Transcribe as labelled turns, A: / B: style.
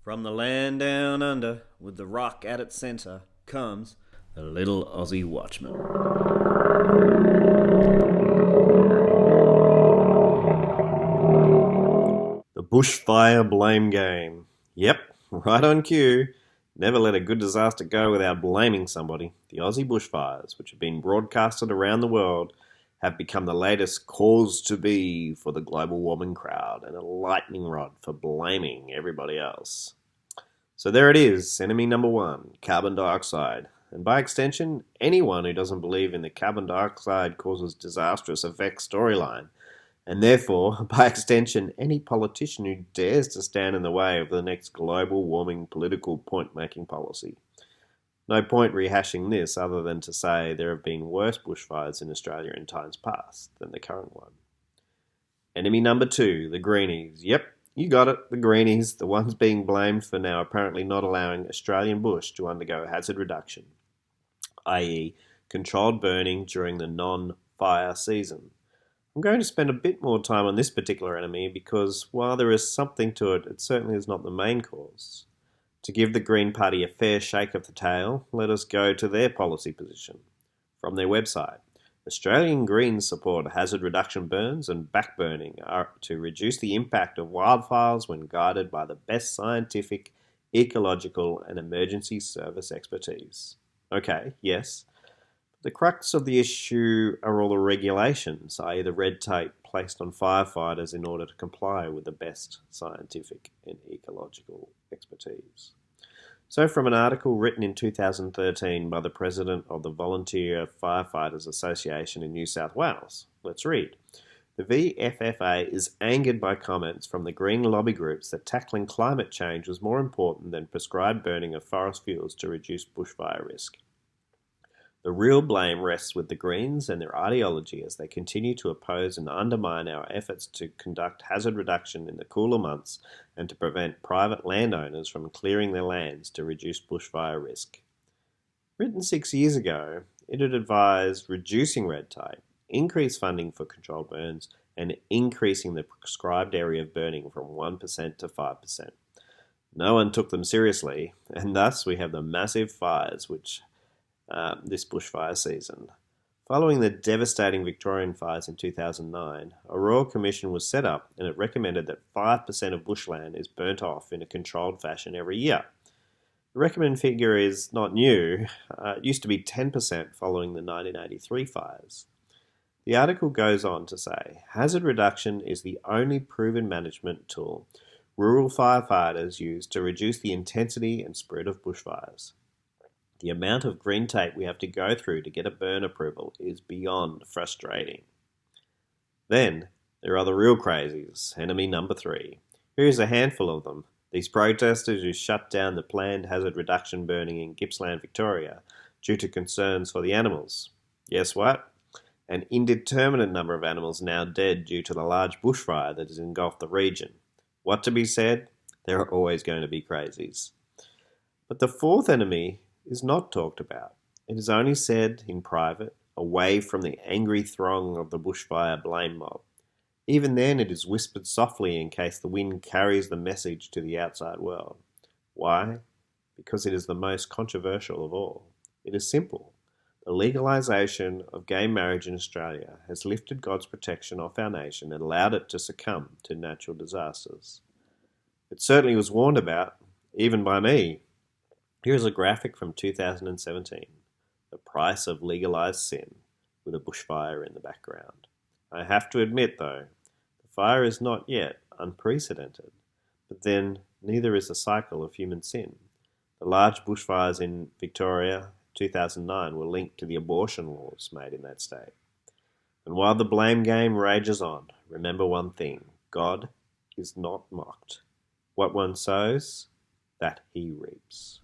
A: From the land down under, with the rock at its centre, comes the little Aussie watchman. The bushfire blame game. Yep, right on cue. Never let a good disaster go without blaming somebody. The Aussie bushfires, which have been broadcasted around the world, have become the latest cause to be for the global warming crowd and a lightning rod for blaming everybody else. So there it is, enemy number one, carbon dioxide. And by extension, anyone who doesn't believe in the carbon dioxide causes disastrous effects storyline. And therefore, by extension, any politician who dares to stand in the way of the next global warming political point-making policy. No point rehashing this other than to say there have been worse bushfires in Australia in times past than the current one. Enemy number two, the greenies. Yep, you got it, the greenies, the ones being blamed for now apparently not allowing Australian bush to undergo hazard reduction, i.e. controlled burning during the non-fire season. I'm going to spend a bit more time on this particular enemy because while there is something to it, it certainly is not the main cause. To give the Green Party a fair shake of the tail, let us go to their policy position. From their website, Australian Greens support hazard reduction burns and backburning to reduce the impact of wildfires when guided by the best scientific, ecological and emergency service expertise. Okay, yes. The crux of the issue are all the regulations, i.e. the red tape placed on firefighters in order to comply with the best scientific and ecological expertise. So from an article written in 2013 by the President of the Volunteer Firefighters Association in New South Wales, let's read. The VFFA is angered by comments from the green lobby groups that tackling climate change was more important than prescribed burning of forest fuels to reduce bushfire risk. The real blame rests with the Greens and their ideology as they continue to oppose and undermine our efforts to conduct hazard reduction in the cooler months and to prevent private landowners from clearing their lands to reduce bushfire risk. Written 6 years ago, it had advised reducing red tape, increased funding for controlled burns, and increasing the prescribed area of burning from 1% to 5%. No one took them seriously, and thus we have the massive fires which this bushfire season. Following the devastating Victorian fires in 2009, a Royal Commission was set up and it recommended that 5% of bushland is burnt off in a controlled fashion every year. The recommended figure is not new. It used to be 10% following the 1983 fires. The article goes on to say, hazard reduction is the only proven management tool rural firefighters use to reduce the intensity and spread of bushfires. The amount of green tape we have to go through to get a burn approval is beyond frustrating. Then, there are the real crazies, enemy number three. Here's a handful of them. These protesters who shut down the planned hazard reduction burning in Gippsland, Victoria, due to concerns for the animals. Guess what? An indeterminate number of animals now dead due to the large bushfire that has engulfed the region. What to be said? There are always going to be crazies. But the fourth enemy is not talked about. It is only said in private, away from the angry throng of the bushfire blame mob. Even then it is whispered softly in case the wind carries the message to the outside world. Why? Because it is the most controversial of all. It is simple. The legalisation of gay marriage in Australia has lifted God's protection off our nation and allowed it to succumb to natural disasters. It certainly was warned about, even by me. Here is a graphic from 2017, the price of legalised sin, with a bushfire in the background. I have to admit, though, the fire is not yet unprecedented, but then neither is the cycle of human sin. The large bushfires in Victoria 2009 were linked to the abortion laws made in that state. And while the blame game rages on, remember one thing, God is not mocked. What one sows, that he reaps.